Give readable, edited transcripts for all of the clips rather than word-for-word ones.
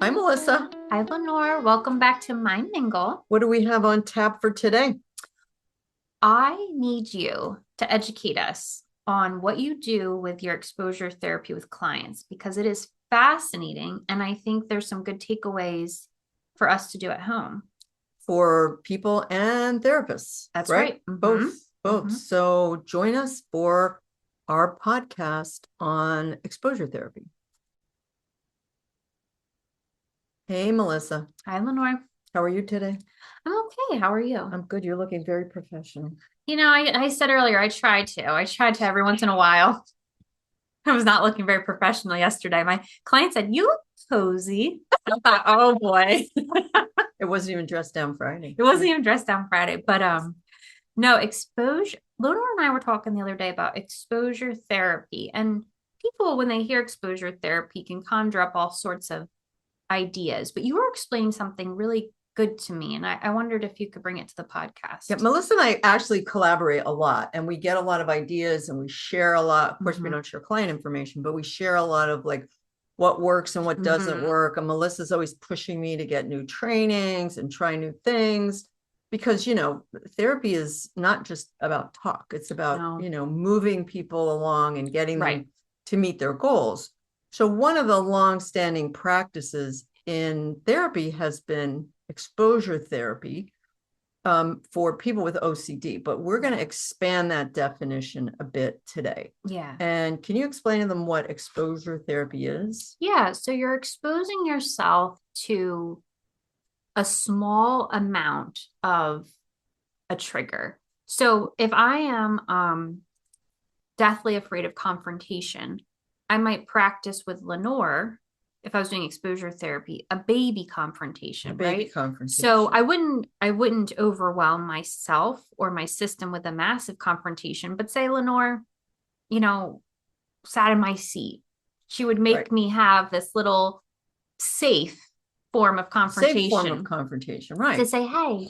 Hi, Melissa. Hi, Lenore. Welcome back to my Mingle. What do we have on tap for today? I need you to educate us on what you do with your exposure therapy with clients because it is fascinating. And I think there's some good takeaways for us to do at home. For people and therapists, That's right? right. Both. So join us for our podcast on exposure therapy. Hey, Melissa. Hi, Lenore. How are you today? I'm okay. How are you? I'm good. You're looking very professional. I said earlier, I try to every once in a while. I was not looking very professional yesterday. My client said, "You look cozy." I thought, oh boy. It wasn't even dressed down Friday. It wasn't even dressed down Friday, but no, exposure. Lenore and I were talking the other day about exposure therapy, and people, when they hear exposure therapy, can conjure up all sorts of ideas. But you were explaining something really good to me, and I wondered if you could bring it to the podcast. Yeah, Melissa and I actually collaborate a lot, and we get a lot of ideas and we share a lot. Of course, we don't share client information, but we share a lot of like what works and what doesn't work. And Melissa's always pushing me to get new trainings and try new things because, therapy is not just about talk. It's about, moving people along and getting them to meet their goals. So one of the long-standing practices in therapy has been exposure therapy for people with OCD, but we're going to expand that definition a bit today. Yeah. And can you explain to them what exposure therapy is? Yeah. So you're exposing yourself to a small amount of a trigger. So if I am deathly afraid of confrontation, I might practice with Lenore, if I was doing exposure therapy, a baby confrontation, right? So I wouldn't overwhelm myself or my system with a massive confrontation, but say Lenore, sat in my seat. She would make me have this little safe form of confrontation. Right. To say, hey,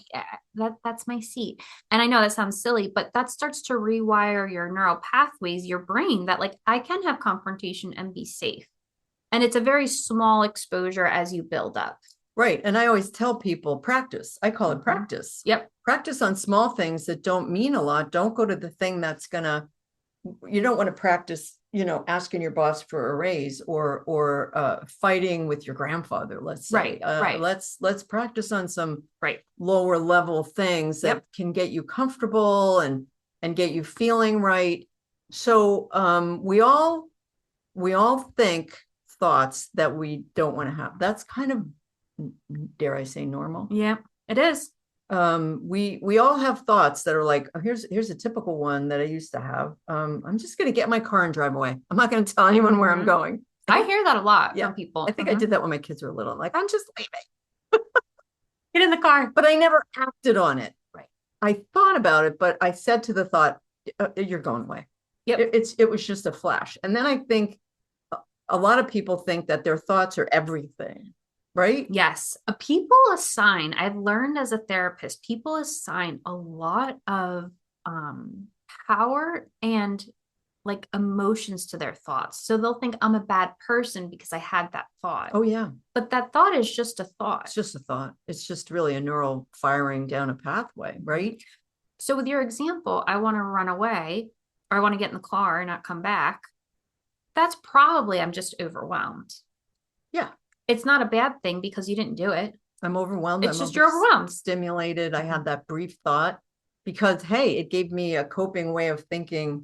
that's my seat. And I know that sounds silly, but that starts to rewire your neural pathways, your brain, that like I can have confrontation and be safe. And it's a very small exposure as you build up. Right. And I always tell people practice. I call it practice. Yep. Practice on small things that don't mean a lot. Don't go to the thing you don't want to practice, asking your boss for a raise or fighting with your grandfather, let's say. Right. Let's practice on some lower level things that can get you comfortable and get you feeling right. So we all think thoughts that we don't want to have. That's kind of, dare I say, normal. Yeah, it is. We all have thoughts that are like, oh, here's a typical one that I used to have. I'm just going to get my car and drive away. I'm not going to tell anyone where I'm going. I hear that a lot from people. I think I did that when my kids were little. Like, I'm just leaving. Get in the car. But I never acted on it. Right. I thought about it, but I said to the thought, you're going away. Yep. It was just a flash. And then I think a lot of people think that their thoughts are everything. Right? Yes. I've learned as a therapist, people assign a lot of power and like emotions to their thoughts. So they'll think I'm a bad person because I had that thought. Oh, yeah. But that thought is just a thought. It's just a thought. It's just really a neural firing down a pathway, right? So with your example, I want to run away or I want to get in the car and not come back. That's probably I'm just overwhelmed. Yeah. It's not a bad thing because you didn't do it. I'm overwhelmed. It's just you're overwhelmed. Stimulated. I had that brief thought because, hey, it gave me a coping way of thinking.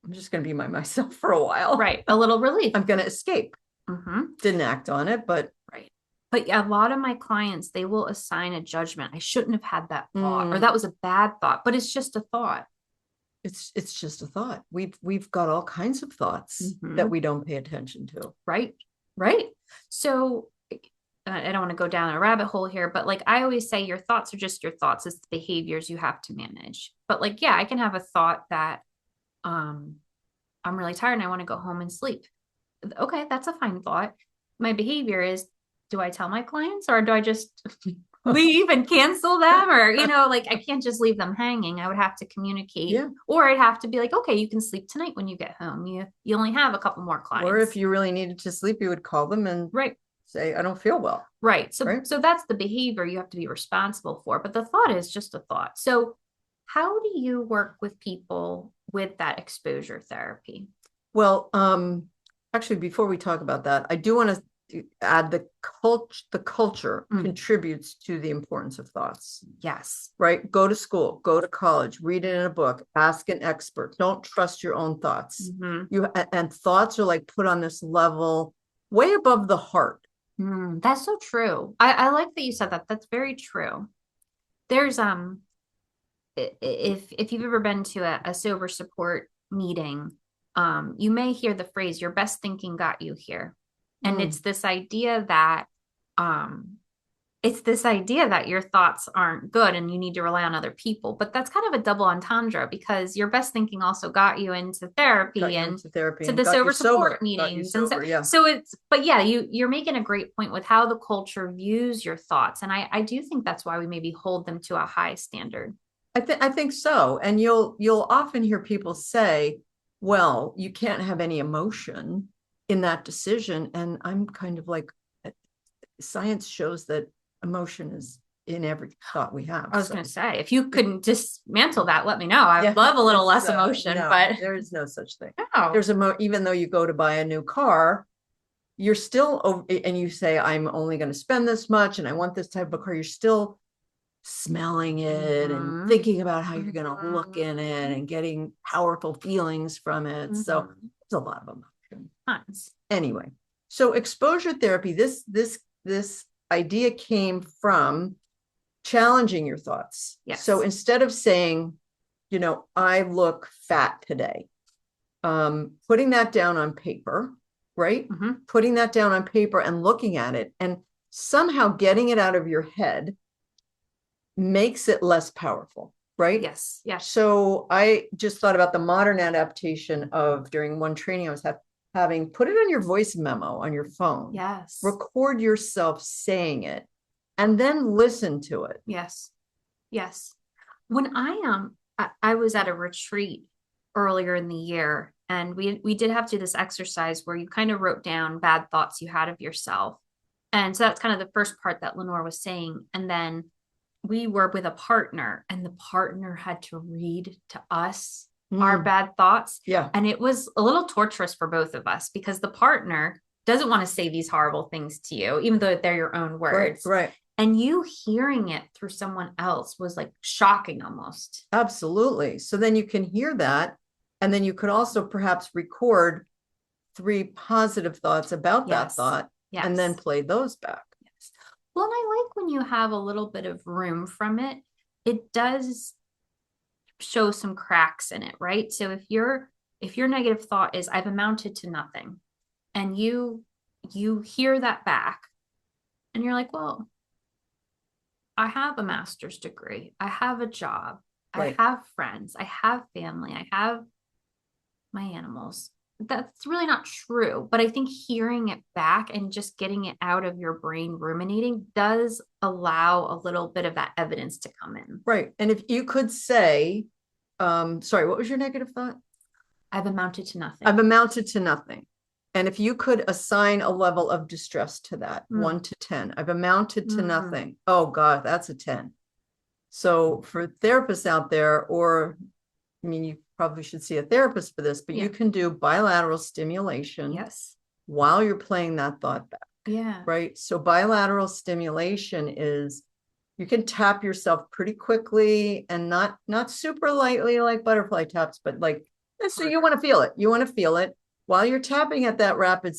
I'm just going to be myself for a while. Right. A little relief. I'm going to escape. Didn't act on it, but. Right. But a lot of my clients, they will assign a judgment. I shouldn't have had that thought or that was a bad thought, but it's just a thought. It's just a thought. We've got all kinds of thoughts that we don't pay attention to. Right. So I don't want to go down a rabbit hole here, but like I always say, your thoughts are just your thoughts. It's the behaviors you have to manage. But like, yeah, I can have a thought that I'm really tired and I want to go home and sleep. Okay, that's a fine thought. My behavior is, do I tell my clients or do I just leave and cancel them? Or, like I can't just leave them hanging. I would have to communicate. Yeah. Or I'd have to be like, okay, you can sleep tonight when you get home. You only have a couple more clients. Or if you really needed to sleep, you would call them and say, I don't feel well. Right. So, Right. so that's the behavior you have to be responsible for, but the thought is just a thought. So how do you work with people with that exposure therapy? Well, actually, before we talk about that, I do want to add the culture contributes to the importance of thoughts. Yes. Right? Go to school, go to college, read it in a book, ask an expert. Don't trust your own thoughts. And thoughts are like put on this level way above the heart. That's so true. I like that you said that. That's very true. There's if you've ever been to a sober support meeting, you may hear the phrase, your best thinking got you here. And it's this idea that your thoughts aren't good and you need to rely on other people. But that's kind of a double entendre because your best thinking also got you into therapy and to the sober support meetings. And so it's, but yeah, you're making a great point with how the culture views your thoughts. And I do think that's why we maybe hold them to a high standard. I think so. And you'll often hear people say, well, you can't have any emotion in that decision. And I'm kind of like, science shows that emotion is in every thought we have. I was going to say, if you couldn't dismantle that, let me know. I would love a little less emotion, but there is no such thing. No. There's even though you go to buy a new car, you're still, and you say, I'm only going to spend this much and I want this type of car. You're still smelling it and thinking about how you're going to look in it and getting powerful feelings from it. So there's a lot of emotion. Tons. Anyway, so exposure therapy, this idea came from challenging your thoughts. Yes. So instead of saying, I look fat today, putting that down on paper, right? Putting that down on paper and looking at it and somehow getting it out of your head makes it less powerful, right? Yes. Yes. So I just thought about the modern adaptation of, during one training I was having, put it on your voice memo on your phone. Yes. Record yourself saying it and then listen to it. Yes. Yes. When I was at a retreat earlier in the year, and we did have to do this exercise where you kind of wrote down bad thoughts you had of yourself. And so that's kind of the first part that Lenore was saying. And then we were with a partner and the partner had to read to us our bad thoughts. Yeah. And it was a little torturous for both of us because the partner doesn't want to say these horrible things to you, even though they're your own words. Right. And you hearing it through someone else was like shocking almost. Absolutely. So then you can hear that. And then you could also perhaps record 3 positive thoughts about that thought and then play those back. Yes. Well, and I like when you have a little bit of room from it, it does show some cracks in it, right? So if your negative thought is I've amounted to nothing, and you hear that back and you're like, well, I have a master's degree, I have a job, I have friends, I have family, I have my animals. That's really not true. But I think hearing it back and just getting it out of your brain ruminating does allow a little bit of that evidence to come in. Right. And if you could say, sorry, what was your negative thought? I've amounted to nothing. I've amounted to nothing. And if you could assign a level of distress to that, 1 to 10, I've amounted to nothing. Oh God, that's a 10. So for therapists out there, or, I mean, you probably should see a therapist for this, but you can do bilateral stimulation while you're playing that thought back. Yeah. Right. So bilateral stimulation is, you can tap yourself pretty quickly and not super lightly like butterfly taps, but like, so you want to feel it. You want to feel it while you're tapping at that rapid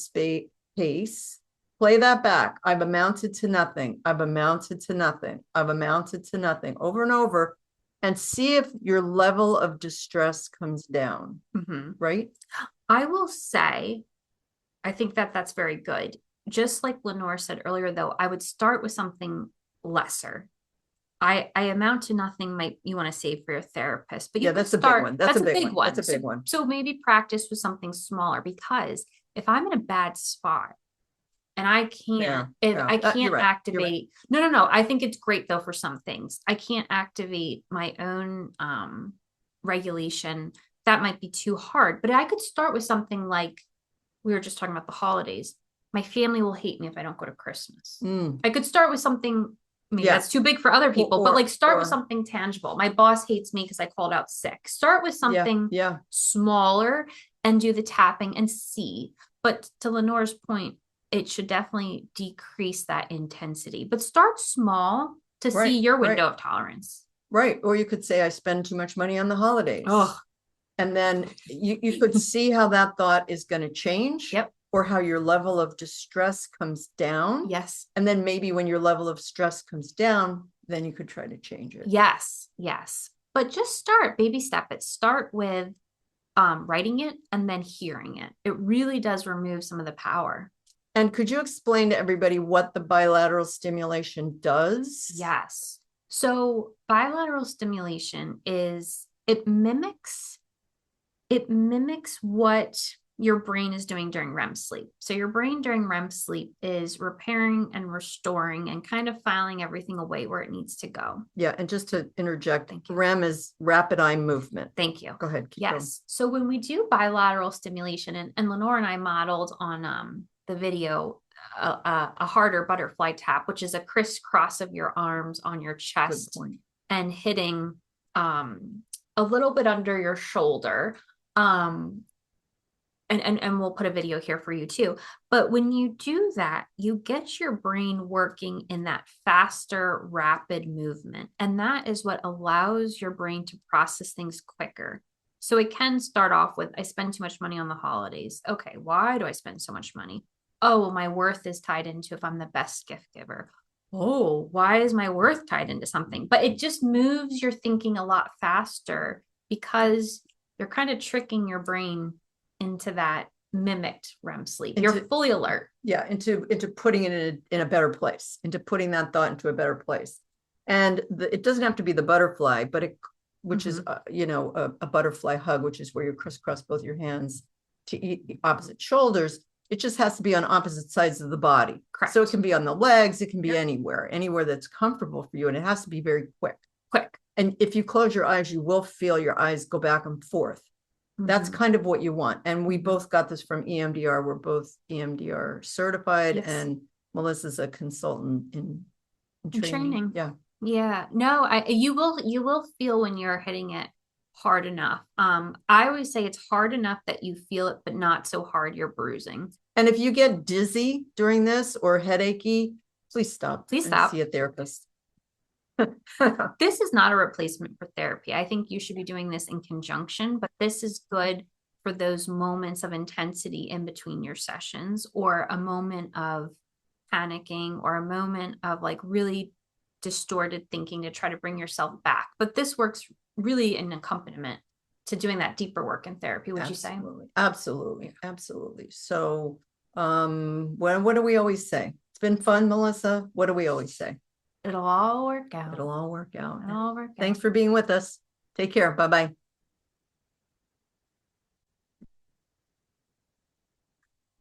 pace. Play that back. I've amounted to nothing. I've amounted to nothing. I've amounted to nothing, over and over. And see if your level of distress comes down, right? I will say, I think that's very good. Just like Lenore said earlier, though, I would start with something lesser. I amount to nothing you want to save for your therapist, but that's a big one. That's a big one. That's a big one. So maybe practice with something smaller, because if I'm in a bad spot, and I can't, I can't activate. No. I think it's great though for some things. I can't activate my own regulation. That might be too hard, but I could start with something like, we were just talking about the holidays. my family will hate me if I don't go to Christmas. Mm. I could start with something, maybe Yeah. that's too big for other people, but like start with or- something tangible. My boss hates me because I called out sick. Start with something Yeah. smaller and do the tapping and see. But to Lenore's point, it should definitely decrease that intensity, but start small to see your window of tolerance. Right. Or you could say, I spend too much money on the holidays. Oh, And then you could see how that thought is going to change. Yep. Or how your level of distress comes down. yes. And then maybe when your level of stress comes down, then you could try to change it. Yes. Yes. But just start, baby step it. Start with writing it and then hearing it. It really does remove some of the power. And could you explain to everybody what the bilateral stimulation does? Yes. So bilateral stimulation is, it mimics what your brain is doing during REM sleep. So your brain during REM sleep is repairing and restoring and kind of filing everything away where it needs to go. Yeah. And just to interject, REM is rapid eye movement. Thank you. Go ahead. Yes. Going. So when we do bilateral stimulation, and Lenore and I modeled on the video a harder butterfly tap, which is a crisscross of your arms on your chest and hitting a little bit under your shoulder. And we'll put a video here for you too. But when you do that, you get your brain working in that faster, rapid movement. And that is what allows your brain to process things quicker. So it can start off with, I spend too much money on the holidays. Okay, why do I spend so much money? Oh, well, my worth is tied into if I'm the best gift giver. Oh, why is my worth tied into something? But it just moves your thinking a lot faster because you're kind of tricking your brain into that mimicked REM sleep. You're fully alert. Yeah, into putting it in a better place, into putting that thought into a better place. And it doesn't have to be the butterfly, but which is a butterfly hug, which is where you crisscross both your hands to opposite shoulders. It just has to be on opposite sides of the body. Correct. So it can be on the legs, it can be anywhere that's comfortable for you, and it has to be very quick. And if you close your eyes, you will feel your eyes go back and forth. That's kind of what you want. And we both got this from EMDR. We're both EMDR certified, and Melissa's a consultant in training. Yeah. Yeah. No, you will feel when you're hitting it hard enough. I always say it's hard enough that you feel it, but not so hard you're bruising. And if you get dizzy during this or headachy, please stop. Please stop. See a therapist. This is not a replacement for therapy. I think you should be doing this in conjunction, but this is good for those moments of intensity in between your sessions, or a moment of panicking, or a moment of like really distorted thinking to try to bring yourself back. But this works really in accompaniment to doing that deeper work in therapy, would you say? Absolutely. So what do we always say? It's been fun, Melissa. What do we always say? It'll all work out. It'll all work out. It'll all work out. Thanks for being with us. Take care. Bye-bye.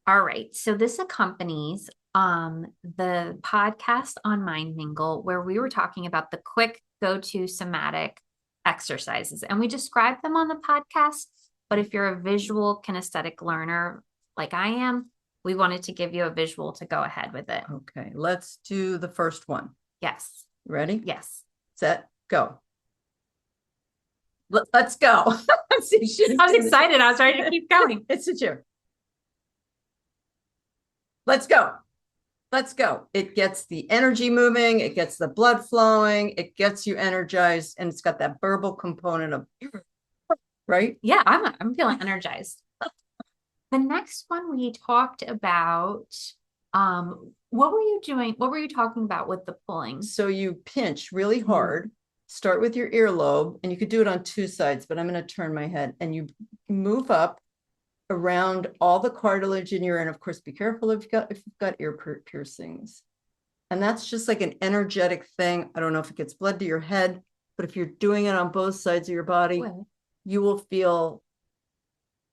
All right. So this accompanies the podcast on Mingle, where we were talking about the quick go-to somatic exercises. And we described them on the podcast. But if you're a visual kinesthetic learner like I am, we wanted to give you a visual to go ahead with it. Okay. Let's do the first one. Yes. Ready? Yes. Set, go. Let's go. I was excited. I was ready to keep going. It's a joke. Let's go. Let's go. It gets the energy moving. It gets the blood flowing. It gets you energized. And it's got that verbal component of, right? Yeah, I'm feeling energized. The next one we talked about, what were you doing? What were you talking about with the pulling? So you pinch really hard, start with your earlobe, and you could do it on two sides, but I'm going to turn my head, and you move up around all the cartilage in your ear. And of course, be careful if you've got ear piercings. And that's just like an energetic thing. I don't know if it gets blood to your head, but if you're doing it on both sides of your body, you will feel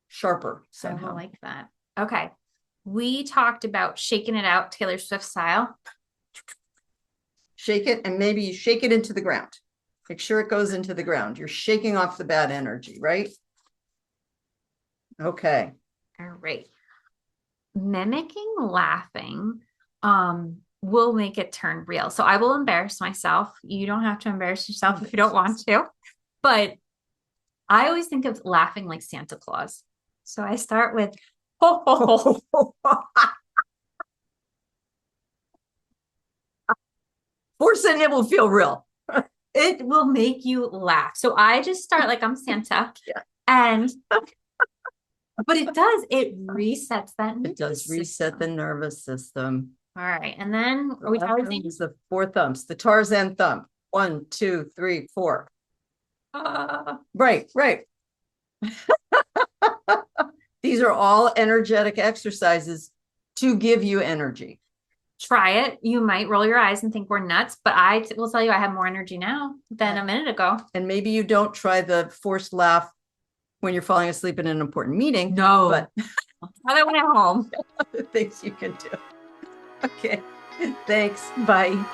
sharper somehow. I like that. Okay. We talked about shaking it out Taylor Swift style. Shake it, and maybe you shake it into the ground. Make sure it goes into the ground. You're shaking off the bad energy, right? Okay. All right. mimicking laughing will make it turn real. So I will embarrass myself. You don't have to embarrass yourself if you don't want to. But I always think of laughing like Santa Claus. So I start with ho ho ho. Force it will feel real. It will make you laugh. So I just start like I'm Santa. Yeah. And but it does, it resets that It does reset the nervous system. All right. And then are we use the 4 thumbs, the Tarzan thumb. 1, 2, 3, 4. Right. These are all energetic exercises to give you energy. Try it. You might roll your eyes and think we're nuts, but I will tell you I have more energy now than a minute ago. And maybe you don't try the forced laugh when you're falling asleep in an important meeting. No, but try that when at home. Things you can do. Okay. Thanks. Bye.